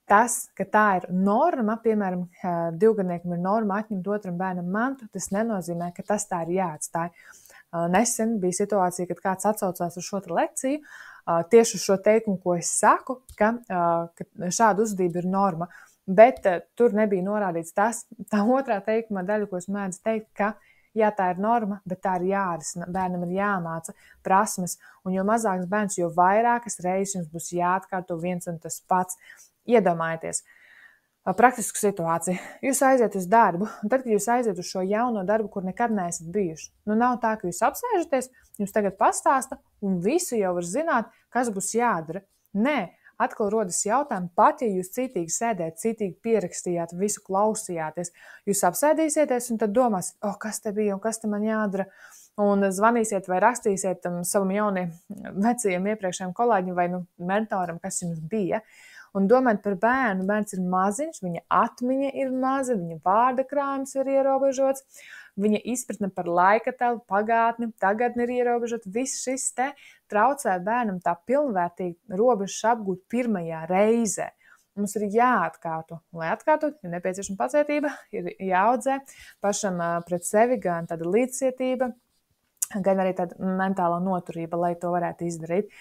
tas, ka tā ir norma, piemēram, divgadniekam ir norma atņemt otram bērnam mantu, tas nenozīmē, ka tas tā ir jāatstāj. Nesen bija situācija, kad kāds atsaucās uz šo lekciju, tieši uz šo teikumu, ko es saku, ka šāda uzvedība ir norma, bet tur nebija norādīts tā otrā teikuma daļa, ko es mēdzu teikt, ka jā, tā ir norma, bet tā ir jārisina, bērnam ir jāmāca prasmes, un jo mazāks bērns, jo vairākas reizes jums būs jāatkārto viens un tas pats. Iedomājieties, praktisku situāciju. Jūs aiziet uz darbu, un tad, kad jūs aiziet uz šo jauno darbu, kur nekad neesat bijuši, nav tā, ka jūs apsēžaties, jums tagad pastāsta, un visu jau var zināt, kas būs jādara. Nē, atkal rodas jautājumi, pat ja jūs citīgi sēdēt, citīgi pierakstījāt, visu klausījāties, jūs apsēdīsieties un tad domās, kas te bija un kas te man jādara, un zvanīsiet vai rakstīsiet savam jauniem, vecajiem iepriekšējiem kolēģim vai mentoram, kas jums bija. Un domājot par bērnu, bērns ir maziņš, viņa atmiņa ir maza, viņa vārda krājums ir ierobežots, viņa izpratne par laika telu, pagātni, tagadni ir ierobežota. Viss šis te traucē bērnam tā pilnvērtīgi robežas apgūt pirmajā reizē. Mums ir jāatkārto. Lai atkārtot, ir nepieciešama pacietība, ir jāaudzē pašam pret sevi gan tāda līdzcietība, gan arī tāda mentālā noturība, lai to varētu izdarīt.